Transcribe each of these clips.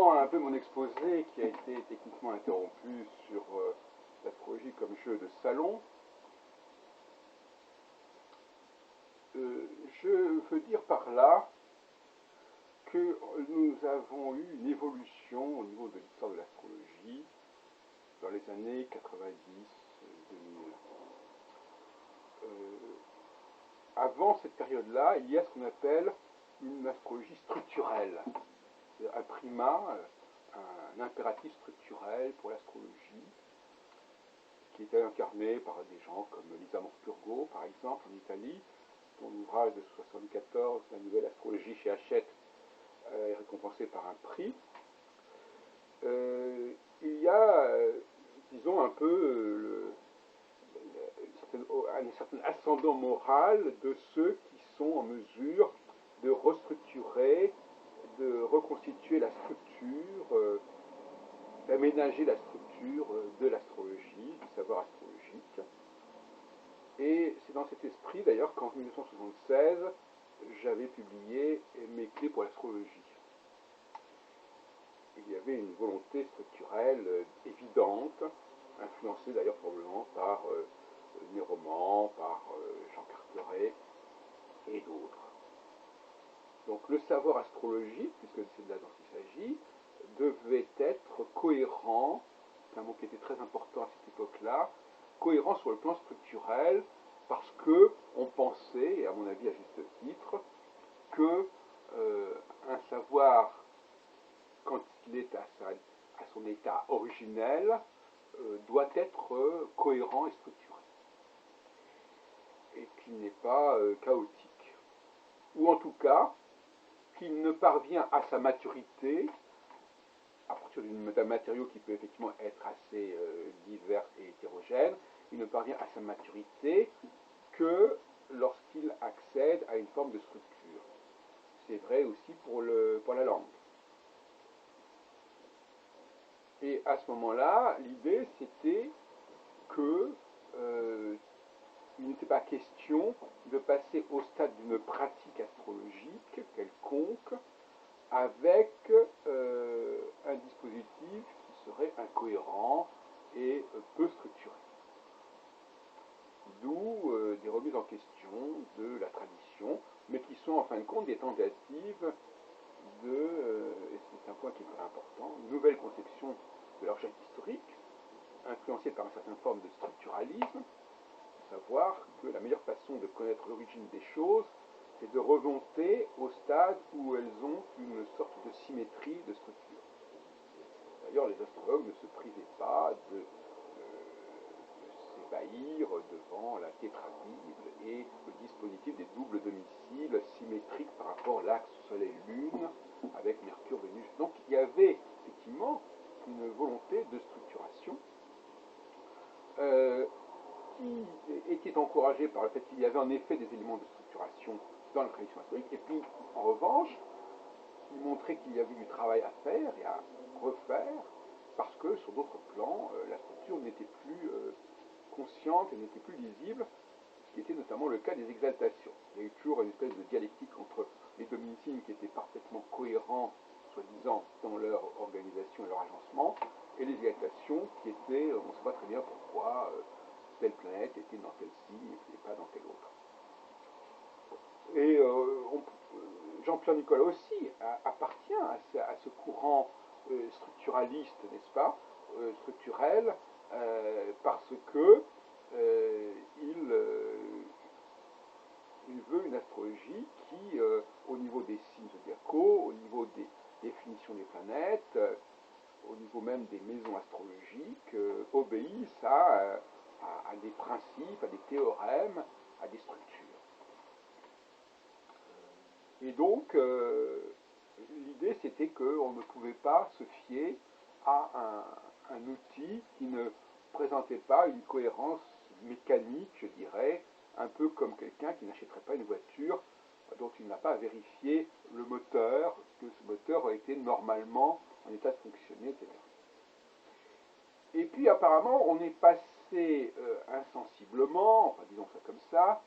reprends un peu mon exposé qui a été techniquement interrompu sur l'astrologie comme jeu de salon. Je veux dire par là que nous avons eu une évolution au niveau de l'histoire de l'astrologie dans les années 90-2000. Avant cette période-là, il y a ce qu'on appelle une astrologie structurelle. C'est-à-dire un primat, un impératif structurel pour l'astrologie, qui était incarné par des gens comme Lisa Morpurgo, par exemple, en Italie, dont l'ouvrage de 1974, La nouvelle astrologie chez Hachette, est récompensé par un prix. Il y a, disons, un peu un certain ascendant moral de ceux qui sont en mesure de restructurer, de reconstituer la structure, d'aménager la structure de l'astrologie, du savoir astrologique. Et c'est dans cet esprit d'ailleurs qu'en 1976, j'avais publié Mes clés pour l'astrologie. Il y avait une volonté structurelle évidente, influencée d'ailleurs probablement par Néroman, par Jean Carteret et d'autres. Donc le savoir astrologique, puisque c'est de là dont il s'agit, devait être cohérent, c'est un mot qui était très important à cette époque-là, cohérent sur le plan structurel, parce que on pensait, et à mon avis à juste titre, que un savoir, quand il est à son état originel, doit être cohérent et structuré, et qu'il n'est pas chaotique, ou en tout cas qu'il ne parvient à sa maturité à partir d'un matériau qui peut effectivement être assez divers et hétérogène, il ne parvient à sa maturité que lorsqu'il accède à une forme de structure. C'est vrai aussi pour la langue. Et à ce moment-là, l'idée c'était que il n'était pas question de passer au stade d'une pratique astrologique quelconque avec un dispositif qui serait incohérent et peu structuré. D'où des remises en question de la tradition, mais qui sont en fin de compte des tentatives et c'est un point qui est très important, une nouvelle conception de la recherche historique, influencée par une certaine forme de structuralisme, savoir que la meilleure façon de connaître l'origine des choses, c'est de remonter au stade où elles ont une sorte de symétrie de structure. D'ailleurs, les astrologues ne se privaient pas de s'ébahir devant la tétrabible et le dispositif des doubles domiciles symétriques par rapport à l'axe Soleil-Lune avec Mercure-Vénus. Donc il y avait effectivement une volonté de structuration qui était encouragée par le fait qu'il y avait en effet des éléments de structuration dans la tradition astrologique, et puis en revanche, qui montrait qu'il y avait du travail à faire et à refaire, parce que sur d'autres plans, la structure n'était plus consciente et n'était plus lisible, ce qui était notamment le cas des exaltations. Il y a eu toujours une espèce de dialectique entre les domiciles qui étaient parfaitement cohérents, soi-disant, dans leur organisation et leur agencement, et les exaltations qui étaient, on ne sait pas très bien pourquoi, telle planète était dans tel signe et pas dans tel autre. Et Jean-Pierre Nicolas aussi appartient à ce courant structuraliste, n'est-ce pas, structurel, parce que il veut une astrologie qui, au niveau des signes zodiacaux, au niveau des définitions des planètes, au niveau même des maisons astrologiques, obéissent à des principes, à des théorèmes, à des structures. Et donc, l'idée c'était qu'on ne pouvait pas se fier à un outil qui ne présentait pas une cohérence mécanique, je dirais, un peu comme quelqu'un qui n'achèterait pas une voiture dont il n'a pas vérifié le moteur, que ce moteur a été normalement en état de fonctionner, etc. Et puis apparemment, on est passé insensiblement, enfin disons ça comme ça,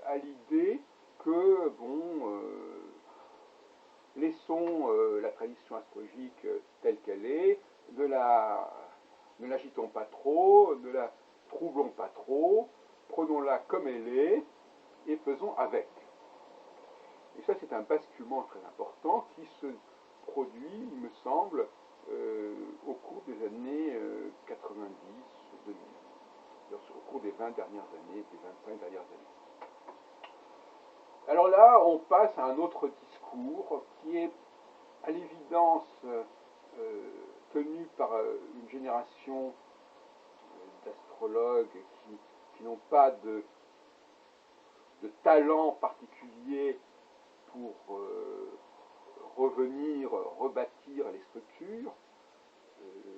à l'idée que, bon, laissons la tradition astrologique telle qu'elle est, ne l'agitons pas trop, ne la troublons pas trop, prenons-la comme elle est et faisons avec. Et ça, c'est un basculement très important qui se produit, il me semble, au cours des années 90-2000, au cours des 20 dernières années, des 25 dernières années. Alors là, on passe à un autre discours qui est à l'évidence tenu par une génération d'astrologues qui n'ont pas de talent particulier pour revenir, rebâtir les structures.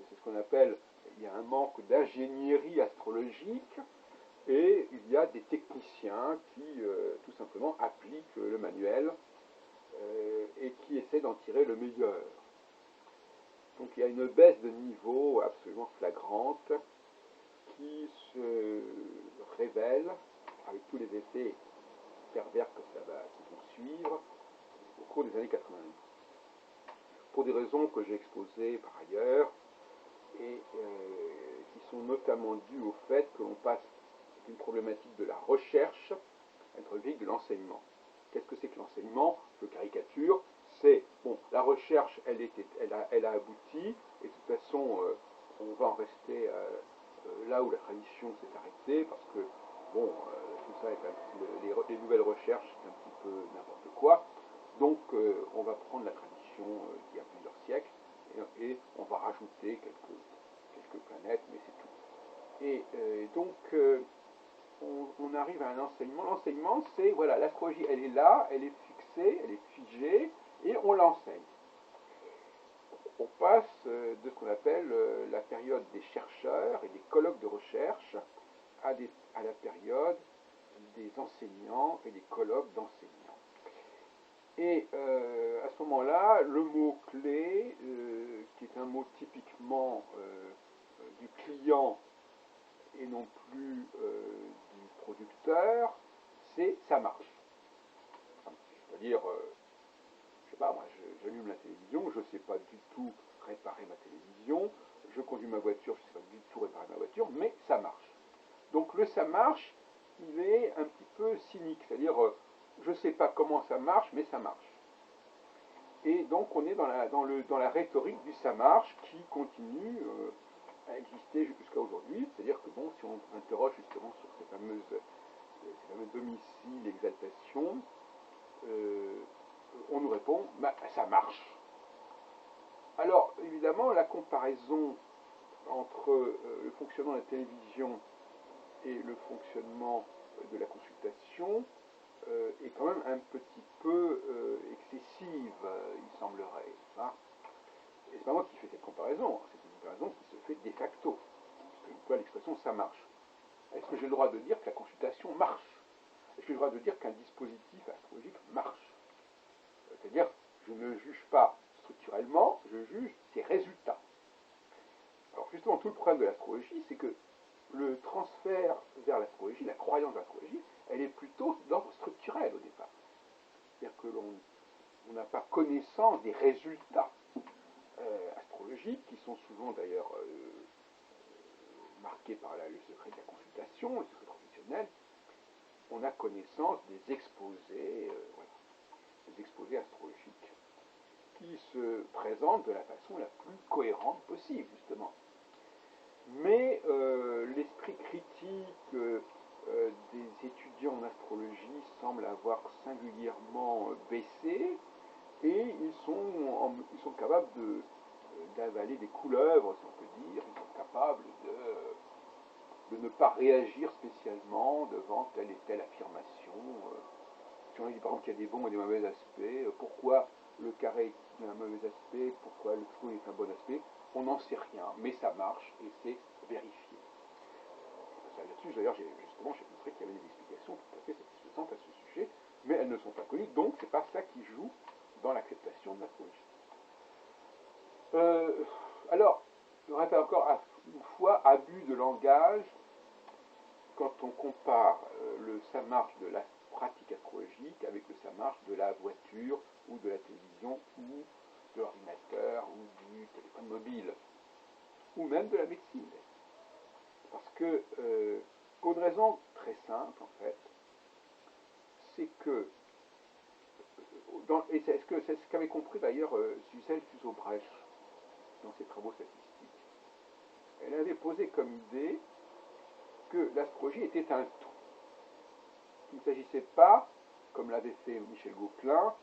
C'est ce qu'on appelle, il y a un manque d'ingénierie astrologique, et il y a des techniciens qui tout simplement appliquent le manuel et qui essaient d'en tirer le meilleur. Donc il y a une baisse de niveau absolument flagrante qui se révèle avec tous les effets pervers que ça va qui vont suivre au cours des années 90. Pour des raisons que j'ai exposées par ailleurs et qui sont notamment dues au fait que l'on passe d'une problématique de la recherche à une problématique de l'enseignement. Qu'est-ce que c'est que l'enseignement? Je caricature, c'est, bon, la recherche, elle a abouti, et de toute façon, on va en rester là où la tradition s'est arrêtée, parce que, bon, tout ça les nouvelles recherches, c'est un petit peu n'importe quoi, donc on va prendre la tradition d'il y a plusieurs siècles, et on va rajouter quelques planètes, mais c'est tout. Et donc, on arrive à un enseignement. L'enseignement, c'est, voilà, l'astrologie, elle est là, elle est fixée, elle est figée, et on l'enseigne. On passe de ce qu'on appelle la période des chercheurs et des colloques de recherche à la période des enseignants et des colloques d'enseignants. Et à ce moment-là, le mot-clé, qui est un mot typiquement du client et non plus du producteur, c'est ça marche. C'est-à-dire, je sais pas, moi j'allume la télévision, je ne sais pas du tout réparer ma télévision, je conduis ma voiture, je ne sais pas du tout réparer ma voiture, mais ça marche. Donc le ça marche, il est un petit peu cynique, c'est-à-dire je ne sais pas comment ça marche, mais ça marche. Et donc on est dans la rhétorique du ça marche qui continue à exister jusqu'à aujourd'hui, c'est-à-dire que bon, si on interroge justement sur ces fameux domiciles, exaltations, on nous répond, bah, ça marche. Alors évidemment, la comparaison entre le fonctionnement de la télévision et le fonctionnement de la consultation est quand même un petit peu excessive, il semblerait. Hein. Et c'est pas moi qui fais cette comparaison, c'est une comparaison qui se fait de facto, puisque je vois l'expression ça marche. Est-ce que j'ai le droit de dire que la consultation marche? Est-ce que j'ai le droit de dire qu'un dispositif astrologique marche? C'est-à-dire, je ne juge pas structurellement, je juge ses résultats. Alors justement, tout le problème de l'astrologie, c'est que le transfert vers l'astrologie, la croyance de l'astrologie, elle est plutôt d'ordre structurel au départ. C'est-à-dire que l'on n'a pas connaissance des résultats astrologiques, qui sont souvent d'ailleurs marqués par le secret de la consultation, le secret professionnel. On a connaissance des exposés, voilà, des exposés astrologiques, qui se présentent de la façon la plus cohérente possible, justement. Mais l'esprit critique des étudiants en astrologie semble avoir singulièrement baissé, et ils sont capables d'avaler des couleuvres, si on peut dire. Ils sont capables de ne pas réagir spécialement devant telle et telle affirmation. Si on dit par exemple qu'il y a des bons et des mauvais aspects, pourquoi le carré est un mauvais aspect, pourquoi le trou est un bon aspect, on n'en sait rien, mais ça marche et c'est vérifié. Là-dessus, d'ailleurs, j'ai montré qu'il y avait des explications tout à fait satisfaisantes à ce sujet, mais elles ne sont pas connues, donc c'est pas ça qui joue dans l'acceptation de l'astrologie. Alors, je répète encore une fois, abus de langage, quand on compare le ça marche pratique astrologique avec que ça marche de la voiture ou de la télévision ou de l'ordinateur ou du téléphone mobile ou même de la médecine. Parce que, pour une raison très simple en fait, c'est que, et c'est ce qu'avait compris d'ailleurs Suzel Fusobrecht dans ses travaux statistiques, elle avait posé comme idée que l'astrologie était un tout. Il ne s'agissait pas, comme l'avait fait Michel Gauquelin,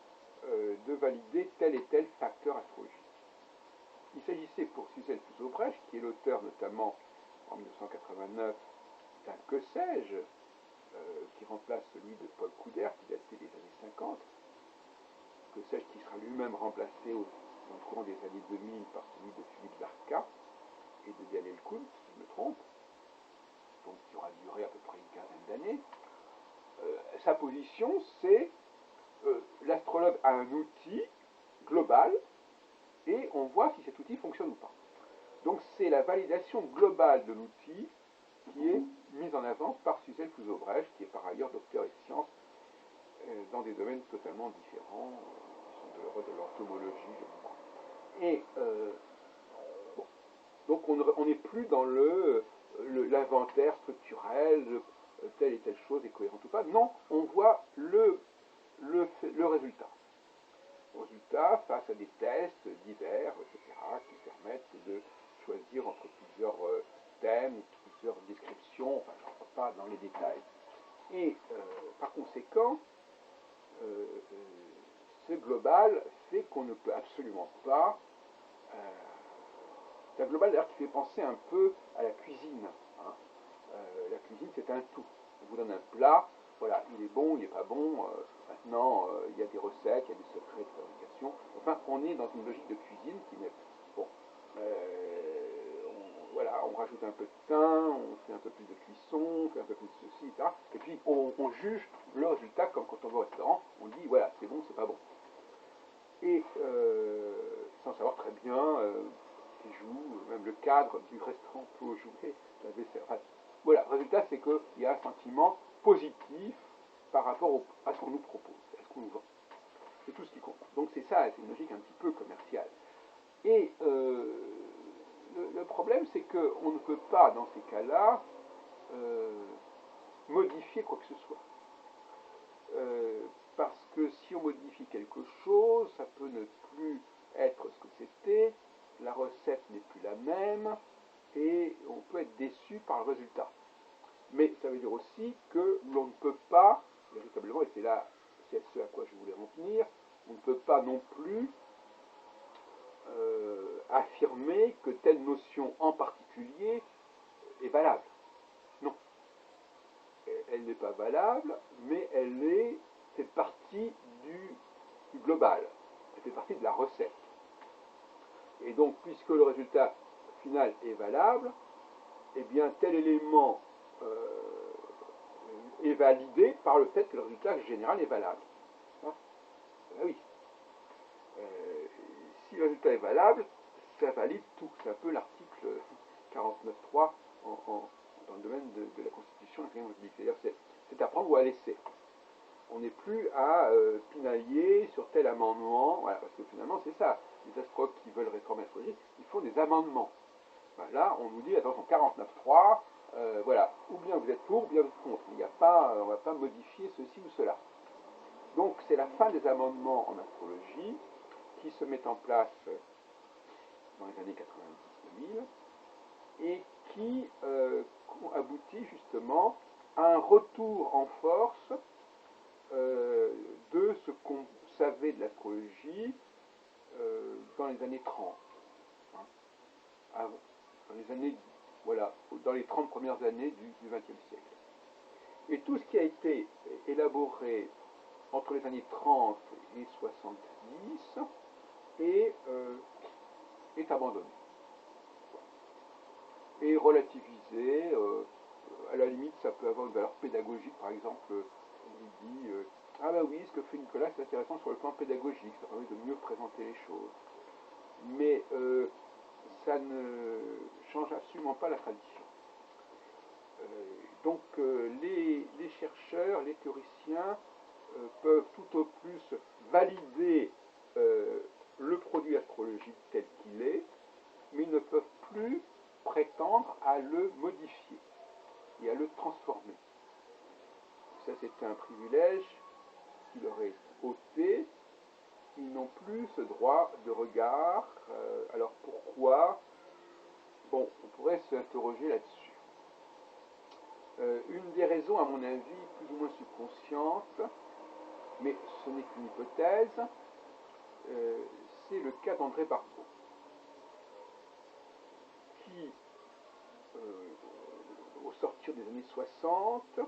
de valider tel et tel facteur astrologique. Il s'agissait pour Suzel Fusobrecht, qui est l'auteur notamment en 1989 d'un Que sais-je, qui remplace celui de Paul Couder, qui datait des années 50, Que sais-je qui sera lui-même remplacé dans le courant des années 2000 par celui de Philippe Larka et de Daniel Kuhn, si je me trompe, donc qui aura duré à peu près une quinzaine d'années. Sa position, c'est l'astrologue a un outil global et on voit si cet outil fonctionne ou pas. Donc c'est la validation globale de l'outil qui est mise en avant par Suzel Fusobrecht, qui est par ailleurs docteur en sciences dans des domaines totalement différents, qui sont de l'ordre de l'entomologie, je crois. Et bon, donc on n'est plus dans l'inventaire structurel, telle et telle chose est cohérente ou pas. Non, on voit le résultat. Le résultat face à des tests divers, etc., qui permettent de choisir entre plusieurs thèmes, plusieurs descriptions, enfin je ne rentre pas dans les détails. Et par conséquent, ce global fait qu'on ne peut absolument pas. C'est un global d'ailleurs qui fait penser un peu à la cuisine. Hein. La cuisine, c'est un tout. On vous donne un plat, voilà, il est bon, il n'est pas bon. Maintenant, il y a des recettes, il y a des secrets de fabrication. Enfin, on est dans une logique de cuisine qui n'est bon. Voilà, on rajoute un peu de thym, on fait un peu plus de cuisson, on fait un peu plus de ceci, etc. Et puis on juge le résultat comme quand on va au restaurant, on dit voilà, c'est bon, c'est pas bon. Et sans savoir très bien qui joue, même le cadre du restaurant peut jouer la vaisselle. Enfin, voilà, le résultat c'est qu'il y a un sentiment positif par rapport à ce qu'on nous propose, à ce qu'on nous vend. C'est tout ce qui compte. Donc c'est ça, c'est une logique un petit peu commerciale. Et le problème, c'est qu'on ne peut pas, dans ces cas-là, modifier quoi que ce soit. Parce que si on modifie quelque chose, ça peut ne plus être ce que c'était, la recette n'est plus la même, et on peut être déçu par le résultat. Mais ça veut dire aussi que l'on ne peut pas, véritablement, et c'est là, c'est ce à quoi je voulais en venir, on ne peut pas non plus affirmer que telle notion en particulier est valable. Non. Elle n'est pas valable, mais elle fait partie du global. Elle fait partie de la recette. Et donc, puisque le résultat final est valable, eh bien, tel élément est validé par le fait que le résultat général est valable. Ah, ben oui. Si le résultat est valable, ça valide tout. C'est un peu l'article 49.3 dans le domaine de la Constitution et de la République. C'est-à-dire c'est à prendre ou à laisser. On n'est plus à pinailler sur tel amendement, voilà, parce que finalement c'est ça. Les astrologues qui veulent réformer l'astrologie, ils font des amendements. Ben là, on nous dit, attention, 49.3, voilà, ou bien vous êtes pour, ou bien vous êtes contre. Il n'y a pas, on ne va pas modifier ceci ou cela. Donc c'est la fin des amendements en astrologie qui se met en place dans les années 90-2000 et qui aboutit justement à un retour en force de ce qu'on savait de l'astrologie dans les années 30. Hein, dans les années, voilà, dans les 30 premières années du XXe siècle. Et tout ce qui a été élaboré entre les années 30 et 70 est abandonné. Et relativisé, à la limite ça peut avoir une valeur pédagogique, par exemple, on nous dit ah bah oui, ce que fait Nicolas c'est intéressant sur le plan pédagogique, ça permet de mieux présenter les choses. Mais ça ne change absolument pas la tradition. Donc les chercheurs, les théoriciens peuvent tout au plus valider le produit astrologique tel qu'il est, mais ils ne peuvent plus prétendre à le modifier et à le transformer. Ça, c'était un privilège qui leur est ôté. Ils n'ont plus ce droit de regard. Alors pourquoi? Bon, on pourrait s'interroger là-dessus. Une des raisons, à mon avis, plus ou moins subconsciente, mais ce n'est qu'une hypothèse, c'est le cas d'André Barbeau, qui, au sortir des années 60,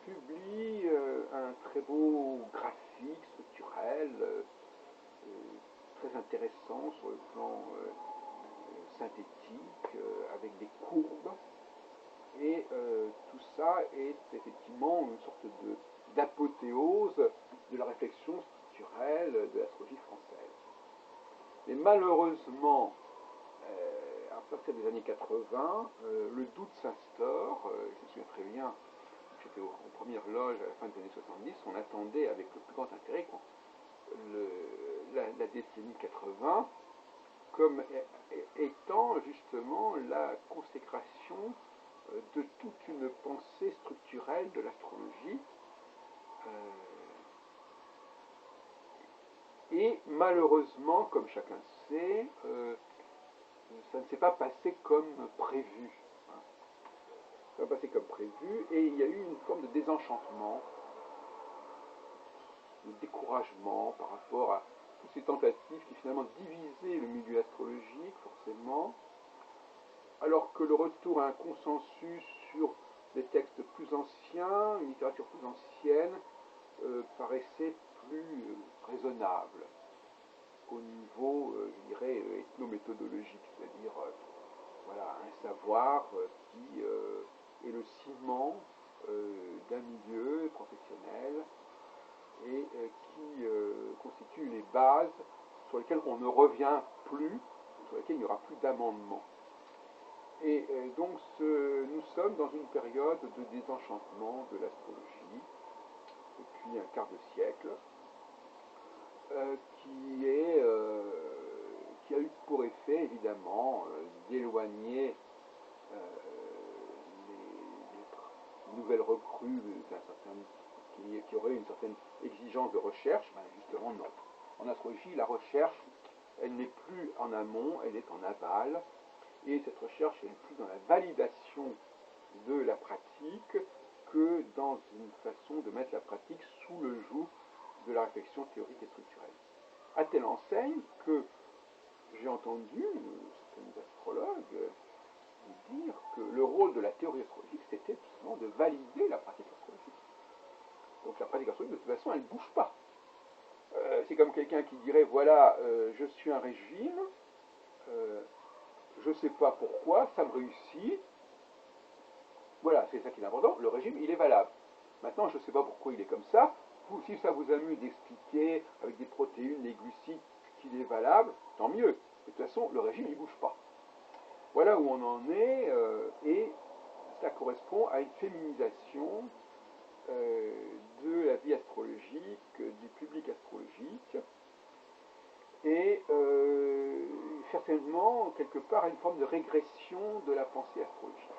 publie un très beau graphique structurel, très intéressant sur le plan synthétique, avec des courbes, et tout ça est effectivement une sorte d'apothéose de la réflexion structurelle de l'astrologie française. Mais malheureusement, à partir des années 80, le doute s'instaure. Je me souviens très bien, j'étais aux premières loges à la fin des années 70, on attendait avec le plus grand intérêt la décennie 80 comme étant justement la consécration de toute une pensée structurelle de l'astrologie. Et malheureusement, comme chacun sait, ça ne s'est pas passé comme prévu. Ça n'a pas passé comme prévu, et il y a eu une forme de désenchantement, de découragement par rapport à toutes ces tentatives qui finalement divisaient le milieu astrologique, forcément, alors que le retour à un consensus sur des textes plus anciens, une littérature plus ancienne, paraissait plus raisonnable au niveau, je dirais, ethnométhodologique, c'est-à-dire voilà, un savoir qui est le ciment d'un milieu professionnel et qui constitue les bases sur lesquelles on ne revient plus, sur lesquelles il n'y aura plus d'amendement. Et donc nous sommes dans une période de désenchantement de l'astrologie depuis un quart de siècle, qui a eu pour effet évidemment d'éloigner les nouvelles recrues qui auraient une certaine exigence de recherche. Ben justement non. En astrologie, la recherche, elle n'est plus en amont, elle est en aval, et cette recherche elle est plus dans la validation de la pratique que dans une façon de mettre la pratique sous le joug de la réflexion théorique et structurelle. À telle enseigne que j'ai entendu certains astrologues dire que le rôle de la théorie astrologique, c'était tout simplement de valider la pratique astrologique. Donc la pratique astrologique, de toute façon, elle ne bouge pas. C'est comme quelqu'un qui dirait, voilà, je suis un régime, je ne sais pas pourquoi, ça me réussit. Voilà, c'est ça qui est important, le régime, il est valable. Maintenant, je ne sais pas pourquoi il est comme ça. Vous, si ça vous amuse d'expliquer avec des protéines, des glucides, qu'il est valable, tant mieux. De toute façon, le régime, il ne bouge pas. Voilà où on en est, et ça correspond à une féminisation de la vie astrologique, du public astrologique, et certainement, quelque part, à une forme de régression de la pensée astrologique.